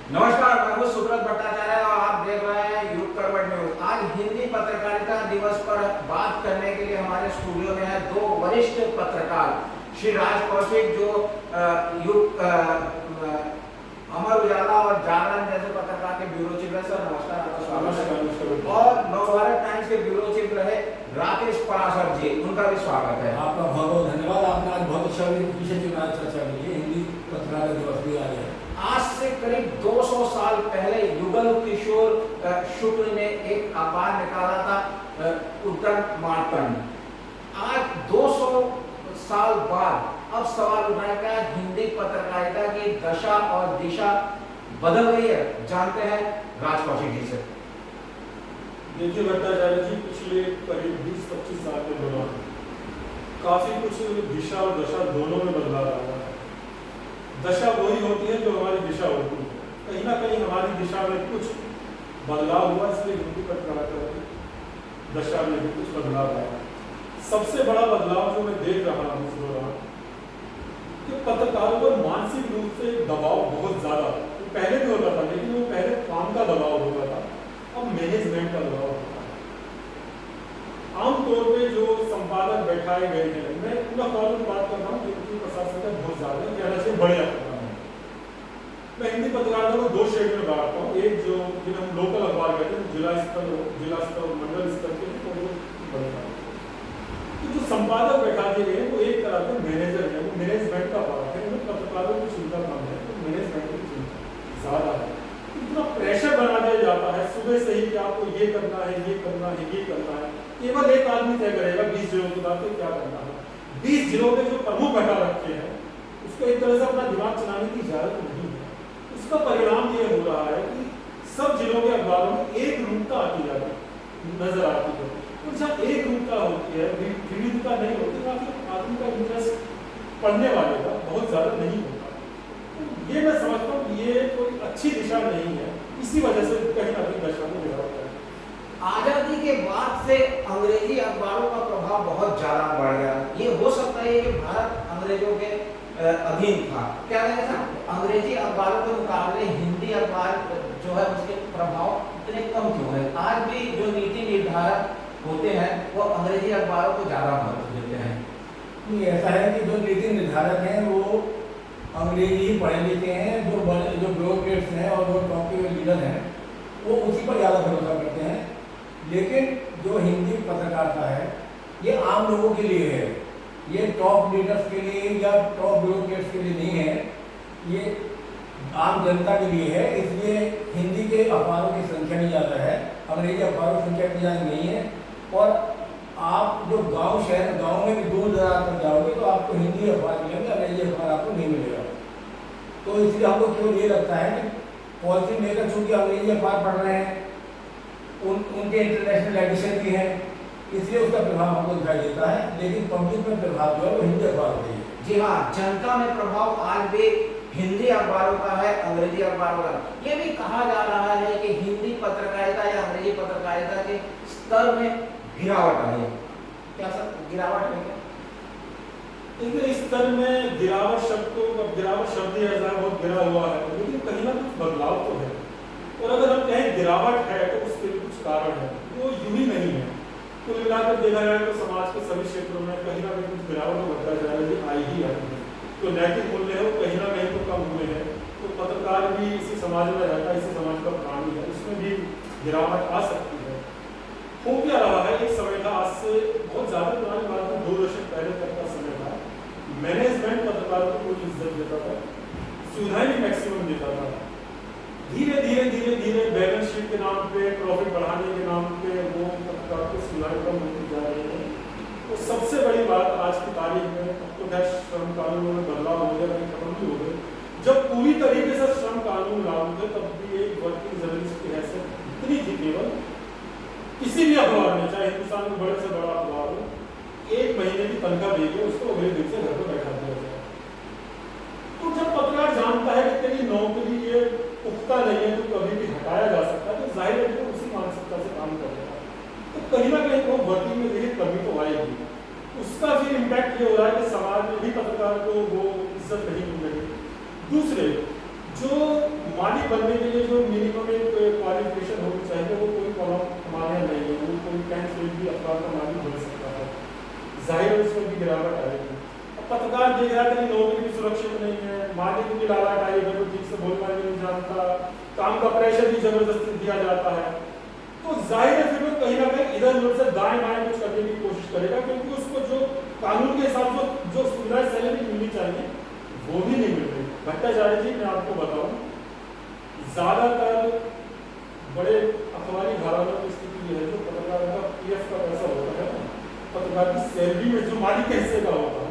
नमस्कार, मैं हूं सुब्रत भट्टाचार्य और आप देख रहे हैं यूथ करवट न्यूज। आज हिंदी पत्रकारिता दिवस पर बात करने के लिए हमारे स्टूडियो में है दो वरिष्ठ पत्रकार, श्री राज कौशिक जो अमर उजाला और जागरण जैसे पत्रकार के ब्यूरो चीफ रहे। सर नमस्कार, आपका स्वागत है। और नवभारत टाइम्स के ब्यूरो चीफ रहे राकेश पराशर जी, उनका भी स्वागत है। आपका बहुत बहुत धन्यवाद। आपने आज बहुत अच्छा विषय चुना चर्चा के लिए। हिंदी पत्रकारिता दिवस भी आ गया है। आज से करीब 200 साल पहले युगल किशोर शुक्ल ने एक अखबार निकाला था, उत्तर मार्तंड। आज 200 साल बाद अब सवाल उठाएगा, हिंदी पत्रकारिता की दशा और दिशा बदल गई है। जानते हैं राज कौशिक जी से। देखिए भट्टाचार्य जी, पिछले करीब 20-25 साल के दौरान काफी कुछ दिशा और दशा दोनों में बदलाव आया है। दशा वही होती है जो हमारी दिशा होती है। कहीं ना कहीं हमारी दिशा में कुछ बदलाव हुआ, इसलिए हिंदी पत्रकारिता की दशा में भी कुछ बदलाव आया। सबसे बड़ा बदलाव जो मैं देख रहा हूँ इस दौरान कि पत्रकारों पर मानसिक रूप से दबाव बहुत ज्यादा, पहले भी होता था लेकिन वो पहले काम का दबाव होता था, अब मैनेजमेंट का दबाव होता है। आमतौर पे जो संपादक बैठाए गए हैं, मैं पूरा फॉर्म बात कर रहा हूँ क्योंकि प्रशासन का बहुत ज्यादा कहना चाहिए बड़े अखबार है। मैं हिंदी पत्रकारिता को 2 श्रेणी में बांटता हूँ। एक जो जिन्हें हम लोकल अखबार कहते हैं, जिला स्तर मंडल स्तर के तो जो संपादक बैठा दिए गए वो एक तरह के मैनेजर है, वो मैनेजमेंट का पार्ट है। पत्रकारों की चिंता कम है, तो मैनेजमेंट की चिंता ज्यादा है। इतना प्रेशर बना दिया जाता है सुबह से ही कि आपको ये करना है, ये करना है, ये करना है। केवल एक आदमी तय करेगा 20 जिलों के बाद क्या करना है। 20 जिलों के जो प्रमुख बैठा रखे हैं उसको एक तरह से अपना दिमाग चलाने की इजाजत नहीं है। उसका परिणाम ये हो रहा है कि सब जिलों के अखबारों में एक रूपता आती जाती नजर आती है। और जब एक रूपता होती है, विविधता नहीं होती, काफी आदमी का इंटरेस्ट पढ़ने वाले का बहुत ज्यादा नहीं होता। तो ये मैं समझता हूँ ये कोई अच्छी दिशा नहीं है। इसी वजह से कहीं ना कहीं दशा में गिरावट है। आजादी के बाद से अंग्रेजी अखबारों का प्रभाव बहुत ज्यादा बढ़ गया। ये हो सकता है कि भारत अंग्रेजों के अधीन था, क्या लगे सर? अंग्रेजी अखबारों के मुकाबले हिंदी अखबार जो है उसके प्रभाव इतने कम क्यों है? आज भी जो नीति निर्धारक होते हैं वो अंग्रेजी अखबारों को ज्यादा महत्व देते हैं। नहीं, ऐसा है कि जो नीति निर्धारक हैं वो अंग्रेजी ही पढ़े लिखे हैं। जो ब्यूरोक्रेट्स हैं और जो टॉप के लीडर हैं वो उसी पर ज़्यादा भरोसा करते हैं। लेकिन जो हिंदी पत्रकारिता है ये आम लोगों के लिए है, ये टॉप लीडर्स के लिए या टॉप ब्यूरोक्रेट्स के लिए नहीं है, ये आम जनता के लिए है। इसलिए हिंदी के अखबारों की संख्या भी ज़्यादा है, अंग्रेजी अखबारों की संख्या इतनी ज़्यादा नहीं है। और आप जो गांव में भी दूर दराज तक जाओगे तो आपको हिंदी अखबार मिलेंगे, अंग्रेजी अखबार आपको नहीं मिलेगा। तो इसलिए हमको केवल ये लगता है कि पॉलिसी मेकर चूंकि अंग्रेजी अखबार पढ़ रहे हैं, उनके इंटरनेशनल एडिशन भी है, इसलिए उसका प्रभाव हमको दिखाई देता है। लेकिन पब्लिक में प्रभाव जो है वो हिंदी अखबार होती है। जी हाँ, जनता में प्रभाव आज भी हिंदी अखबारों का है, अंग्रेजी अखबारों का। ये भी कहा जा रहा है कि हिंदी पत्रकारिता या अंग्रेजी पत्रकारिता के स्तर में गिरावट आई है। क्या सर गिरावट है क्या? देखिए इस स्तर में गिरावट शब्द ही ऐसा बहुत गिरा हुआ है, लेकिन कहीं ना कुछ बदलाव तो है। और अगर हम कहें गिरावट है तो उसके कुछ कारण है, वो यूं ही नहीं है। कुल मिलाकर देखा जाए तो समाज के सभी क्षेत्रों में कहीं ना कहीं कुछ गिरावट बढ़ता जा रही है, आई ही आई है। तो नैतिक मूल्य है वो कहीं ना कहीं तो कम हुए हैं। तो पत्रकार भी इसी समाज में रहता है, इसी समाज का प्राणी है, उसमें भी गिरावट आ सकती है। हो क्या रहा है, एक समय था, आज से बहुत ज्यादा पुरानी बात है, 2 दशक पहले तक का समय था, मैनेजमेंट पत्रकारों को कोई इज्जत देता था, सुविधाएं भी मैक्सिमम देता था। धीरे धीरे बैलेंस शीट के नाम पे, प्रॉफिट बढ़ाने के नाम पे वो पत्रकार को सुविधाएं कम होती जा रही है। तो सबसे बड़ी बात आज की तारीख में, अब तो खैर श्रम कानूनों में बदलाव हो गया, खत्म भी हो गए। जब पूरी तरीके से श्रम कानून लागू थे तब भी एक वर्किंग जर्नलिस्ट की हैसियत इतनी थी, केवल किसी भी अखबार में, चाहे हिंदुस्तान में बड़े से बड़ा अखबार हो, 1 महीने की तनख्वाह देके उसको अगले दिन से घर पर बैठा दिया जाए। तो जब पत्रकार जानता है कि तेरी नौकरी ये पुख्ता नहीं है, तो कभी भी हटाया जा सकता है, तो जाहिर है कि उसी मानसिकता से काम करेगा। तो कहीं ना कहीं वो वर्किंग में देखिए कमी तो आएगी। उसका फिर इम्पैक्ट ये हो रहा है कि समाज में भी पत्रकार को वो इज्जत नहीं मिल रही। दूसरे जो मालिक बनने के तेरी नौकरी भी सुरक्षित नहीं है, मालिक भी लाला टाइप है, ठीक से बोलना भी नहीं जानता, काम का प्रेशर भी जबरदस्ती दिया जाता है, तो जाहिर है फिर वो कहीं ना कहीं इधर उधर से दाएं बाएं कुछ करने की कोशिश करेगा, क्योंकि उसको जो कानून के हिसाब से जो सुविधाएं सैलरी मिलनी चाहिए वो भी नहीं मिल रही। भट्टाचार्य जी, मैं आपको बताऊं, ज्यादातर बड़े अखबारी घरानों की स्थिति है, जो पत्रकार का पीएफ का पैसा होता है ना, पत्रकार की सैलरी में जो मालिक के हिस्से का होता है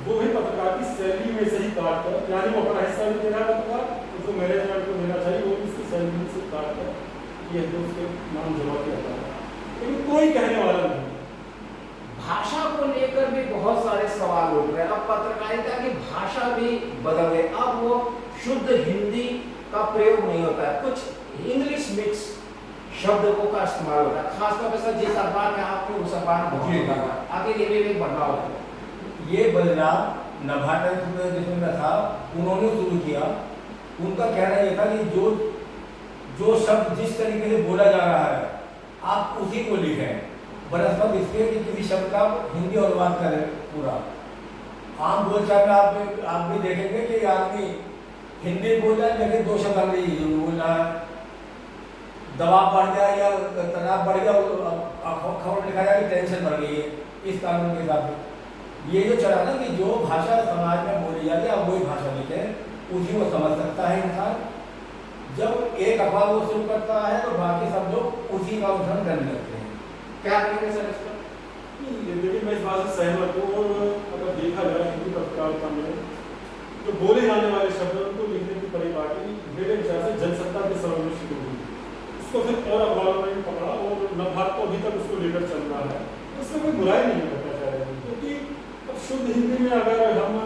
वो भी पत्रकार की सैलरी में से ही काट कर, यानी वो अपना हिस्सा भी दे रहा है पत्रकार, और जो मैनेजमेंट को देना चाहिए वो भी उसकी सैलरी में से काट कर ये तो उसके नाम जमा किया जाता है, लेकिन कोई कहने वाला नहीं। भाषा को लेकर भी बहुत सारे सवाल उठ रहे हैं। अब पत्रकारिता की भाषा भी बदल गई, अब वो शुद्ध हिंदी का प्रयोग नहीं होता है, कुछ इंग्लिश मिक्स शब्दों का इस्तेमाल होता है, खासतौर पर सर जिस अखबार में आपको उस अखबार में बहुत होता है, आगे ये भी एक बदलाव है। ये बदलाव नभाटन जिसमें मैं था उन्होंने शुरू किया। उनका कहना यह था कि जो शब्द जिस तरीके से बोला जा रहा है आप उसी को लिखें, बनस्पत इसके कि किसी शब्द का हिंदी अनुवाद करें पूरा। आम बोलचाल में आप भी देखेंगे कि आदमी हिंदी बोल रहा है लेकिन दो शब्द अंग्रेजी बोल रहा है, दबाव बढ़ गया या तनाव बढ़ गया, खबर लिखा जाए कि टेंशन बढ़ गई है इस कानून के हिसाब से। ये जो चला ना कि जो भाषा समाज में बोली जाती है आप वही भाषा लिखे, उसी को समझ सकता है इंसान। जब एक अखबार वो शुरू करता है तो बाकी सब लोग उसी का अनुसरण करने लगते हैं। क्या कहेंगे सर इस पर? लेकिन मैं इस बात से सहमत हूँ, और अगर देखा जाए हिंदी पत्रकारिता में जो बोले जाने वाले शब्द उनको लिखने की परिपाटी मेरे विचार से जनसत्ता के समय में शुरू हुई, उसको फिर और अखबारों में भी पकड़ा और नवभारत को अभी तक उसको लेकर चल रहा है, उसमें कोई बुराई नहीं करना चाह रहे, क्योंकि अब शुद्ध हिंदी में अगर हम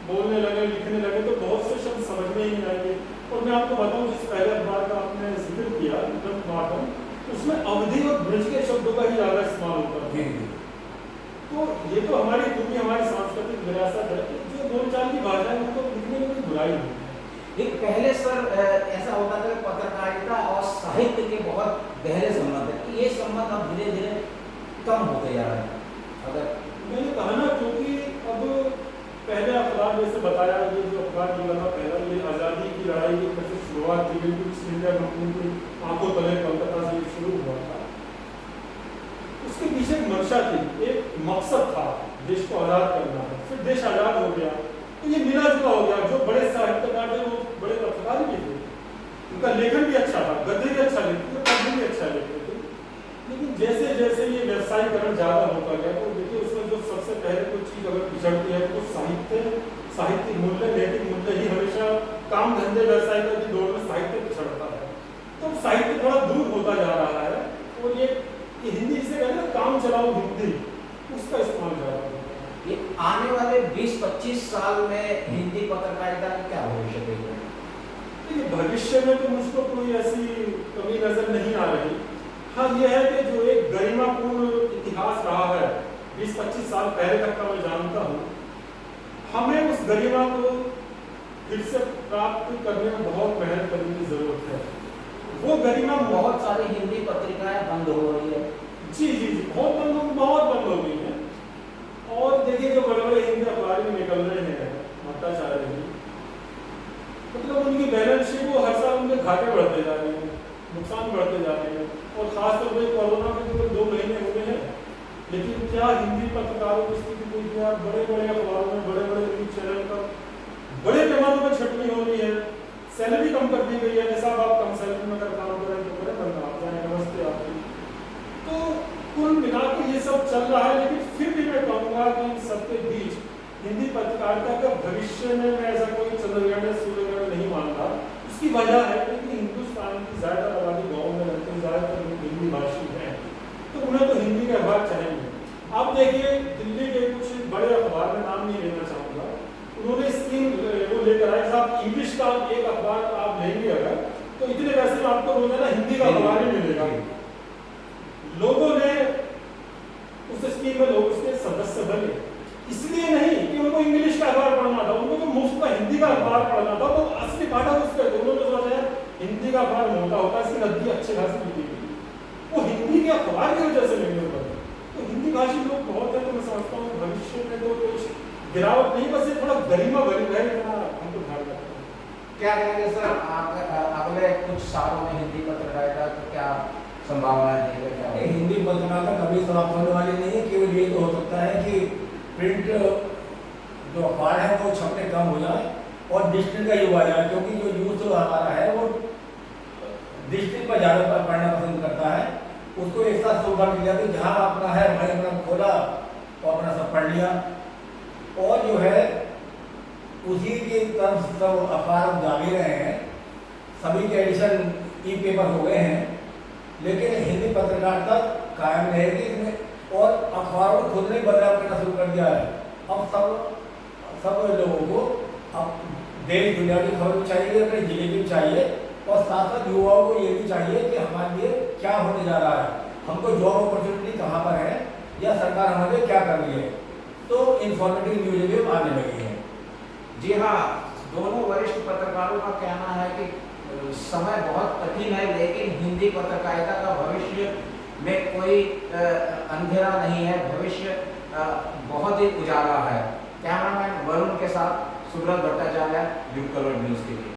बोलने लगे लिखने लगे तो बहुत से शब्द समझ में ही नहीं आएंगे। और मैं आपको बताऊं, जिस पहले अखबार का आपने जिक्र किया माध्यम, उसमें अवधि और ब्रज के शब्दों का ही ज़्यादा इस्तेमाल होता है। तो ये तो हमारी पूरी हमारी सांस्कृतिक विरासत है, जो बोलचाल की भाषा है उनको लिखने में कोई बुराई नहीं है। एक पहले सर ऐसा होता था कि पत्रकारिता और साहित्य के बहुत गहरे संबंध है, ये संबंध अब धीरे धीरे कम होते जा रहे हैं। अगर मैंने कहा ना, क्योंकि अब पहले अखबार जैसे बताया, ये जो अखबार निकला था पहला, ये आज़ादी की लड़ाई की कैसे शुरुआत की गई, ईस्ट इंडिया कंपनी की आंखों तले कलकत्ता से शुरू हुआ था। उसके पीछे एक मंशा थी, एक मकसद था, देश को आज़ाद करना है। फिर देश आज़ाद हो गया तो ये मिला जुला हो गया। जो बड़े साहित्यकार थे वो बड़े पत्रकार भी थे, उनका लेखन भी अच्छा था, गद्य भी अच्छा लिखते थे, पद्य भी अच्छा लिखते थे। लेकिन जैसे जैसे ये व्यवसायीकरण ज़्यादा होता गया तो देखिए उसमें जो सबसे पहले कोई चीज़ अगर पिछड़ती है तो साहित्यिक मूल्य, नैतिक मूल्य ही हमेशा काम धंधे व्यवसायिकता की दौड़ में साहित्य पिछड़ता है। तो साहित्य थोड़ा दूर होता जा रहा है, और ये हिंदी जिसे कहते हैं काम चलाओ हिंदी, उसका इस्तेमाल ज़्यादा होता है। ये आने वाले 20-25 साल में हिंदी पत्रकारिता का क्या भविष्य देगा? देखिए भविष्य में तो मुझको कोई ऐसी कमी नजर नहीं आ रही। हाँ, ये है कि जो एक गरिमापूर्ण इतिहास रहा है 20-25 साल पहले तक का मैं जानता हूँ, हमें उस गरिमा को फिर से प्राप्त करने में बहुत मेहनत करने की जरूरत है। वो गरिमा बहुत सारी हिंदी पत्रिकाएं बंद हो रही है। जी, बहुत बंद हो गई है। और देखिए जो बड़े बड़े हिंदी अखबार में निकल रहे हैं भट्टाचार्य जी, मतलब उनकी बैलेंस शीट वो हर साल उनके घाटे बढ़ते जा रहे हैं, नुकसान बढ़ते जा रहे हैं। और खासतौर पर कोरोना के केवल 2 महीने हुए हैं, लेकिन क्या हिंदी पत्रकारों की स्थिति कोई क्या बड़े बड़े अखबारों में, बड़े बड़े न्यूज चैनल पर बड़े पैमाने पर छटनी हो रही है, सैलरी कम कर दी गई है कि साहब आप कम सैलरी में अगर काम करें तो करें, वरना आप जाए, नमस्ते आपकी। तो कुल मिलाकर ये सब चल रहा है, लेकिन फिर भी मैं कहूँगा कि इन सबके बीच हिंदी पत्रकारिता का भविष्य में मैं ऐसा कोई चंद्रग्रहण सूर्यग्रहण नहीं मानता। उसकी वजह है कि हिंदुस्तान की ज़्यादा आबादी गाँव में रहते हैं, ज़्यादातर लोग हिंदी भाषी हैं, तो उन्हें तो हिंदी के अखबार चाहिए। आप देखिए दिल्ली के कुछ बड़े अखबार में नाम नहीं लेना चाहूँगा, उन्होंने स्कीम वो लेकर आए, साहब इंग्लिश का एक अखबार आप लेंगे अगर तो इतने पैसे में आपको रोजाना हिंदी का अखबार ही मिलेगा। लोगों ने उस स्कीम में लोग उसके सदस्य बने, इसलिए नहीं कि उनको इंग्लिश का अखबार पढ़ना था, उनको तो मुफ्त का हिंदी का अखबार पढ़ना था। वो असली पाठक उसके थे, उन्होंने सोचा यार हिंदी का अखबार मोटा होता है, इसकी रद्दी अच्छे खासी मिलेगी, वो हिंदी के अखबार की वजह से नहीं होता। तो हिंदी भाषी लोग बहुत है, तो मैं समझता हूँ भविष्य में तो कुछ गिरावट नहीं, बस ये थोड़ा गरिमा बनी रहे, इतना हमको ध्यान रखना है। क्या कहेंगे सर, अगले कुछ सालों में हिंदी पत्रकारिता को क्या संभावना है? क्या ये हिंदी पत्रकारिता कभी समाप्त होने वाली नहीं है। केवल ये तो हो सकता है कि प्रिंट जो अखबार है वो छपने कम हो जाए और डिजिटल का युग आ जाए, क्योंकि जो यूथ हमारा है वो डिजिटल पर ज़्यादा पढ़ना पसंद करता है। उसको एक साथ सुविधा मिल जाती है, जहाँ अपना है भाई अपना खोला और अपना सब पढ़ लिया, और जो है उसी की तरफ सब अखबार जा भी रहे हैं, सभी के एडिशन ई पेपर हो गए हैं, लेकिन हिंदी पत्रकारिता कायम रहेगी इसमें। और अखबारों ने खुद ने बदलाव करना शुरू कर दिया है। अब सब लोगों को अब देश दुनिया की खबर भी चाहिए, अपने जिले की भी चाहिए, और साथ साथ युवाओं को ये भी चाहिए कि हमारे लिए क्या होने जा रहा है, हमको जॉब अपॉर्चुनिटी कहाँ पर है, या सरकार हमारे लिए क्या कर रही है। तो इंफॉर्मेटिव न्यूज़ भी आने लगी है। जी हाँ, दोनों वरिष्ठ पत्रकारों का कहना है कि समय बहुत कठिन है, लेकिन हिंदी पत्रकारिता का भविष्य में कोई अंधेरा नहीं है, भविष्य बहुत ही उजाला है। कैमरामैन वरुण के साथ सुब्रत भट्टाचार्य, युग कलर न्यूज़ के लिए।